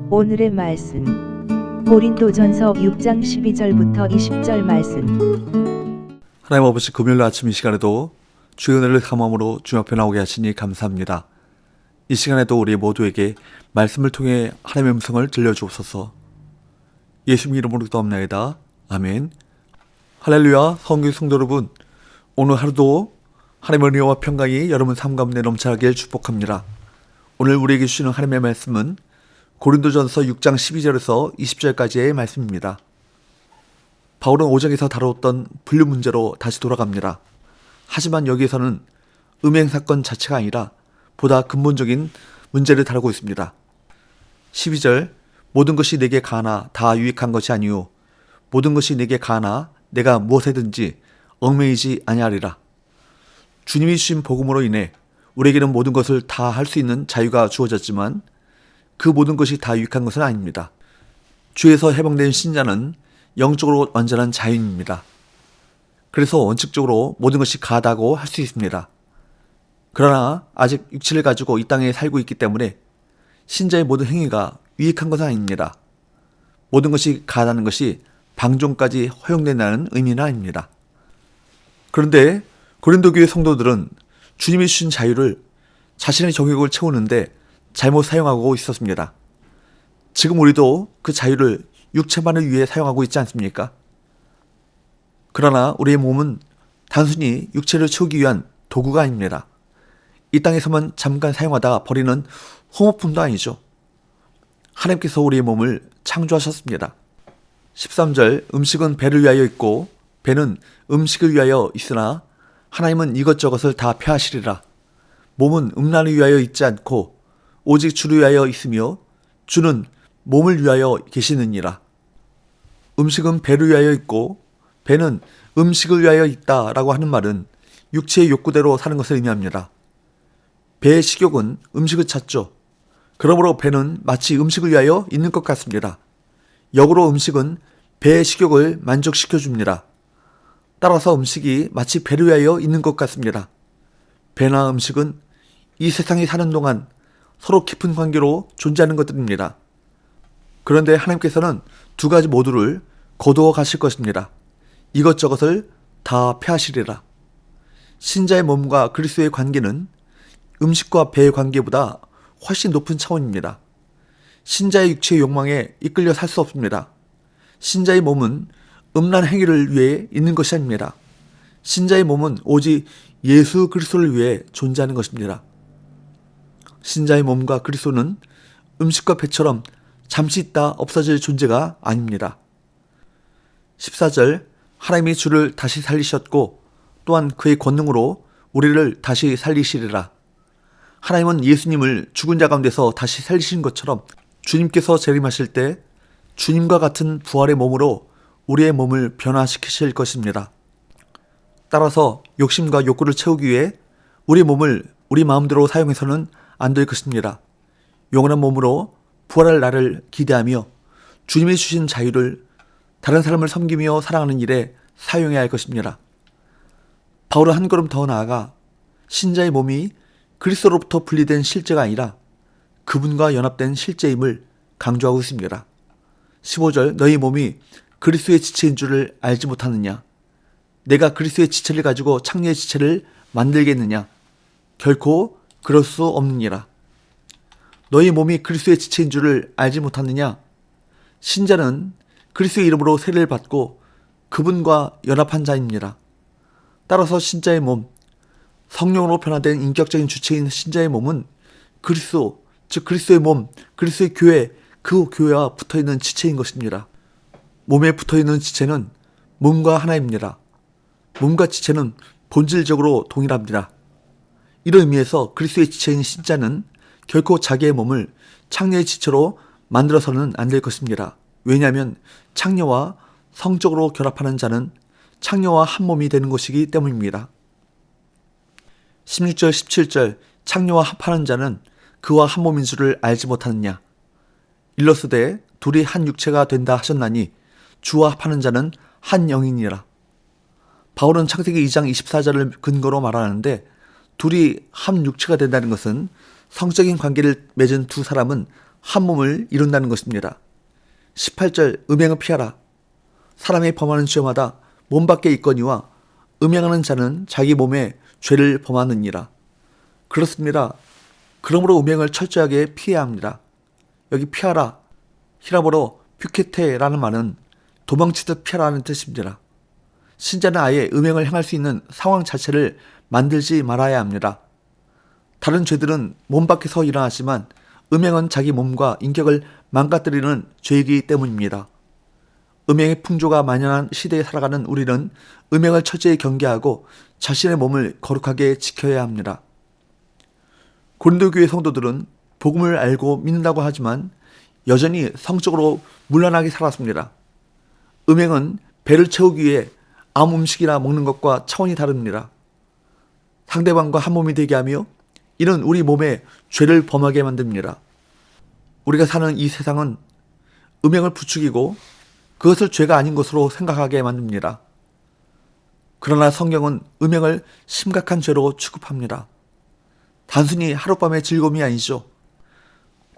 오늘의 말씀 고린도전서 6장 12절부터 20절 말씀. 하나님 아버지, 금요일 아침 이 시간에도 주의 은혜를 감함으로 주님 앞에 나오게 하시니 감사합니다. 이 시간에도 우리 모두에게 말씀을 통해 하나님의 음성을 들려주옵소서. 예수님 이름으로 기도합나이다. 아멘. 할렐루야. 성교 성도 여러분, 오늘 하루도 하나님의 은혜와 평강이 여러분 삶 가운데 넘쳐나길 축복합니다. 오늘 우리에게 주시는 하나님의 말씀은 고린도전서 6장 12절에서 20절까지의 말씀입니다. 바울은 5장에서 다루었던 분류 문제로 다시 돌아갑니다. 하지만 여기에서는 음행 사건 자체가 아니라 보다 근본적인 문제를 다루고 있습니다. 12절, 모든 것이 내게 가나 다 유익한 것이 아니오. 모든 것이 내게 가나 내가 무엇에든지 얽매이지 아니하리라. 주님이 주신 복음으로 인해 우리에게는 모든 것을 다 할 수 있는 자유가 주어졌지만 그 모든 것이 다 유익한 것은 아닙니다. 주에서 해방된 신자는 영적으로 완전한 자유인입니다. 그래서 원칙적으로 모든 것이 가다고 할 수 있습니다. 그러나 아직 육체를 가지고 이 땅에 살고 있기 때문에 신자의 모든 행위가 유익한 것은 아닙니다. 모든 것이 가다는 것이 방종까지 허용된다는 의미는 아닙니다. 그런데 고린도 교회 성도들은 주님이 주신 자유를 자신의 정욕을 채우는데 잘못 사용하고 있었습니다. 지금 우리도 그 자유를 육체만을 위해 사용하고 있지 않습니까? 그러나 우리의 몸은 단순히 육체를 채우기 위한 도구가 아닙니다. 이 땅에서만 잠깐 사용하다 버리는 소모품도 아니죠. 하나님께서 우리의 몸을 창조하셨습니다. 13절, 음식은 배를 위하여 있고 배는 음식을 위하여 있으나 하나님은 이것저것을 다 폐하시리라. 몸은 음란을 위하여 있지 않고 오직 주를 위하여 있으며 주는 몸을 위하여 계시느니라. 음식은 배를 위하여 있고 배는 음식을 위하여 있다라고 하는 말은 육체의 욕구대로 사는 것을 의미합니다. 배의 식욕은 음식을 찾죠. 그러므로 배는 마치 음식을 위하여 있는 것 같습니다. 역으로 음식은 배의 식욕을 만족시켜줍니다. 따라서 음식이 마치 배를 위하여 있는 것 같습니다. 배나 음식은 이 세상에 사는 동안 서로 깊은 관계로 존재하는 것들입니다. 그런데 하나님께서는 두 가지 모두를 거두어 가실 것입니다. 이것저것을 다 폐하시리라. 신자의 몸과 그리스도의 관계는 음식과 배의 관계보다 훨씬 높은 차원입니다. 신자의 육체의 욕망에 이끌려 살 수 없습니다. 신자의 몸은 음란 행위를 위해 있는 것이 아닙니다. 신자의 몸은 오직 예수 그리스도를 위해 존재하는 것입니다. 신자의 몸과 그리스도는 음식과 배처럼 잠시 있다 없어질 존재가 아닙니다. 14절, 하나님이 주를 다시 살리셨고 또한 그의 권능으로 우리를 다시 살리시리라. 하나님은 예수님을 죽은 자 가운데서 다시 살리신 것처럼 주님께서 재림하실 때 주님과 같은 부활의 몸으로 우리의 몸을 변화시키실 것입니다. 따라서 욕심과 욕구를 채우기 위해 우리 몸을 우리 마음대로 사용해서는 안 될 것입니다. 영원한 몸으로 부활할 날을 기대하며 주님이 주신 자유를 다른 사람을 섬기며 사랑하는 일에 사용해야 할 것입니다. 바울은 한 걸음 더 나아가 신자의 몸이 그리스도로부터 분리된 실제가 아니라 그분과 연합된 실제임을 강조하고 있습니다. 15절, 너희 몸이 그리스도의 지체인 줄을 알지 못하느냐? 내가 그리스도의 지체를 가지고 창녀의 지체를 만들겠느냐? 결코 그럴 수 없느니라. 너희 몸이 그리스도의 지체인 줄을 알지 못하느냐? 신자는 그리스도의 이름으로 세례를 받고 그분과 연합한 자입니다. 따라서 신자의 몸, 성령으로 변화된 인격적인 주체인 신자의 몸은 그리스도, 즉 그리스도의 몸, 그리스도의 교회, 그 교회와 붙어있는 지체인 것입니다. 몸에 붙어있는 지체는 몸과 하나입니다. 몸과 지체는 본질적으로 동일합니다. 이런 의미에서 그리스도의 지체인 신자는 결코 자기의 몸을 창녀의 지체로 만들어서는 안 될 것입니다. 왜냐하면 창녀와 성적으로 결합하는 자는 창녀와 한 몸이 되는 것이기 때문입니다. 16절 17절, 창녀와 합하는 자는 그와 한 몸인 줄을 알지 못하느냐? 일러스되 둘이 한 육체가 된다 하셨나니 주와 합하는 자는 한 영이니라. 바울은 창세기 2장 24절을 근거로 말하는데 둘이 한 육체가 된다는 것은 성적인 관계를 맺은 두 사람은 한 몸을 이룬다는 것입니다. 18절 음행을 피하라. 사람이 범하는 죄마다 몸 밖에 있거니와 음행하는 자는 자기 몸에 죄를 범하느니라. 그렇습니다. 그러므로 음행을 철저하게 피해야 합니다. 여기 피하라, 히라보로 퓨케테라는 말은 도망치듯 피하라는 뜻입니다. 신자는 아예 음행을 행할 수 있는 상황 자체를 만들지 말아야 합니다. 다른 죄들은 몸 밖에서 일어나지만 음행은 자기 몸과 인격을 망가뜨리는 죄이기 때문입니다. 음행의 풍조가 만연한 시대에 살아가는 우리는 음행을 철저히 경계하고 자신의 몸을 거룩하게 지켜야 합니다. 고린도 교회 성도들은 복음을 알고 믿는다고 하지만 여전히 성적으로 문란하게 살았습니다. 음행은 배를 채우기 위해 아무 음식이나 먹는 것과 차원이 다릅니다. 상대방과 한 몸이 되게 하며 이는 우리 몸에 죄를 범하게 만듭니다. 우리가 사는 이 세상은 음행을 부추기고 그것을 죄가 아닌 것으로 생각하게 만듭니다. 그러나 성경은 음행을 심각한 죄로 취급합니다. 단순히 하룻밤의 즐거움이 아니죠.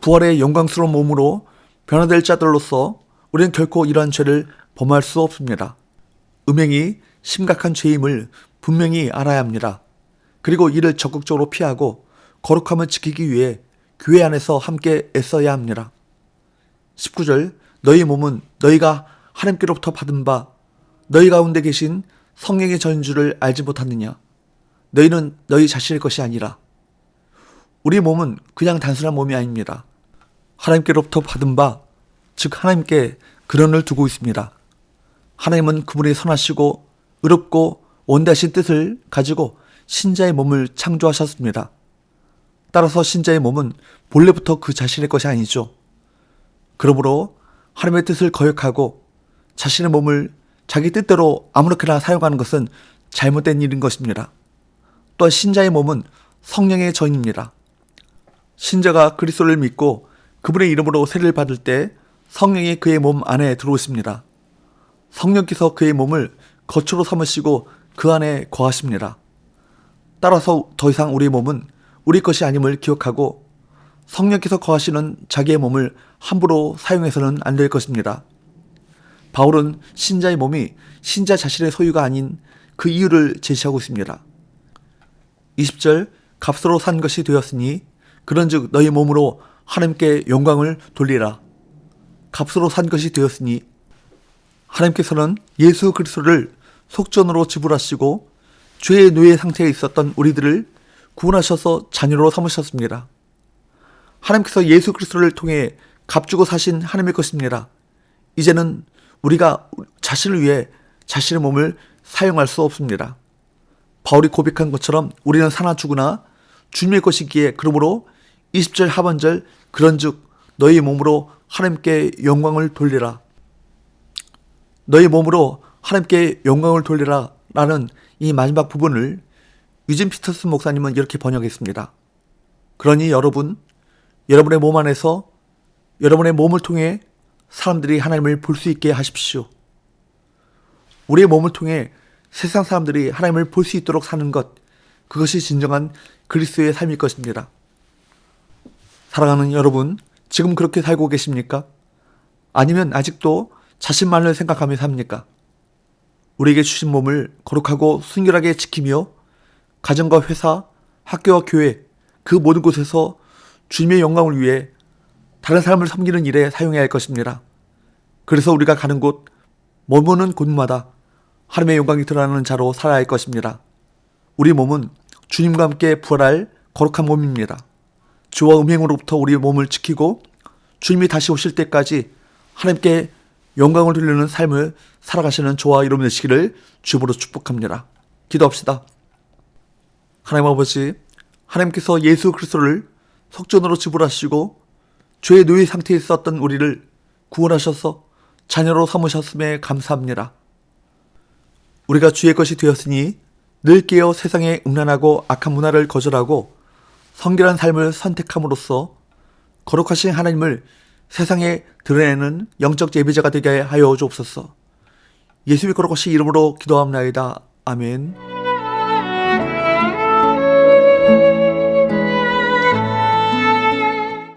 부활의 영광스러운 몸으로 변화될 자들로서 우리는 결코 이러한 죄를 범할 수 없습니다. 음행이 심각한 죄임을 분명히 알아야 합니다. 그리고 이를 적극적으로 피하고 거룩함을 지키기 위해 교회 안에서 함께 애써야 합니다. 19절 너희 몸은 너희가 하나님께로부터 받은 바 너희 가운데 계신 성령의 전주를 알지 못하느냐. 너희는 너희 자신의 것이 아니라. 우리 몸은 그냥 단순한 몸이 아닙니다. 하나님께로부터 받은 바, 즉 하나님께 근원을 두고 있습니다. 하나님은 그분이 선하시고 의롭고 원대하신 뜻을 가지고 신자의 몸을 창조하셨습니다. 따라서 신자의 몸은 본래부터 그 자신의 것이 아니죠. 그러므로 하나님의 뜻을 거역하고 자신의 몸을 자기 뜻대로 아무렇게나 사용하는 것은 잘못된 일인 것입니다. 또한 신자의 몸은 성령의 전입니다. 신자가 그리스도를 믿고 그분의 이름으로 세례를 받을 때 성령이 그의 몸 안에 들어오십니다. 성령께서 그의 몸을 거처로 삼으시고 그 안에 거하십니다. 따라서 더 이상 우리의 몸은 우리 것이 아님을 기억하고 성령께서 거하시는 자기의 몸을 함부로 사용해서는 안 될 것입니다. 바울은 신자의 몸이 신자 자신의 소유가 아닌 그 이유를 제시하고 있습니다. 20절 값으로 산 것이 되었으니 그런즉 너희 몸으로 하나님께 영광을 돌리라. 값으로 산 것이 되었으니 하나님께서는 예수 그리스도를 속전으로 지불하시고 죄의 노예 상태에 있었던 우리들을 구원하셔서 자녀로 삼으셨습니다. 하나님께서 예수 그리스도를 통해 값주고 사신 하나님의 것입니다. 이제는 우리가 자신을 위해 자신의 몸을 사용할 수 없습니다. 바울이 고백한 것처럼 우리는 사나 죽으나 주님의 것이기에 그러므로 20절 하반절 그런즉 너희 몸으로 하나님께 영광을 돌리라. 너희 몸으로 하나님께 영광을 돌리라 라는 이 마지막 부분을 유진 피터슨 목사님은 이렇게 번역했습니다. 그러니 여러분, 여러분의 몸 안에서 여러분의 몸을 통해 사람들이 하나님을 볼 수 있게 하십시오. 우리의 몸을 통해 세상 사람들이 하나님을 볼 수 있도록 사는 것, 그것이 진정한 그리스도의 삶일 것입니다. 사랑하는 여러분, 지금 그렇게 살고 계십니까? 아니면 아직도 자신만을 생각하며 삽니까? 우리에게 주신 몸을 거룩하고 순결하게 지키며 가정과 회사, 학교와 교회, 그 모든 곳에서 주님의 영광을 위해 다른 사람을 섬기는 일에 사용해야 할 것입니다. 그래서 우리가 가는 곳, 머무는 곳마다 하나님의 영광이 드러나는 자로 살아야 할 것입니다. 우리 몸은 주님과 함께 부활할 거룩한 몸입니다. 죄와 음행으로부터 우리의 몸을 지키고 주님이 다시 오실 때까지 하나님께 영광을 돌리는 삶을 살아가시는 저와 여러분 되시기를 주님으로 축복합니다. 기도합시다. 하나님 아버지, 하나님께서 예수 그리스도를 속전으로 지불하시고 죄의 노예 상태에 있었던 우리를 구원하셔서 자녀로 삼으셨음에 감사합니다. 우리가 주의 것이 되었으니 늘 깨어 세상의 음란하고 악한 문화를 거절하고 성결한 삶을 선택함으로써 거룩하신 하나님을 세상에 드러내는 영적 예배자가 되게 하여 주옵소서. 예수의 거룩하신 이름으로 기도합나이다. 아멘.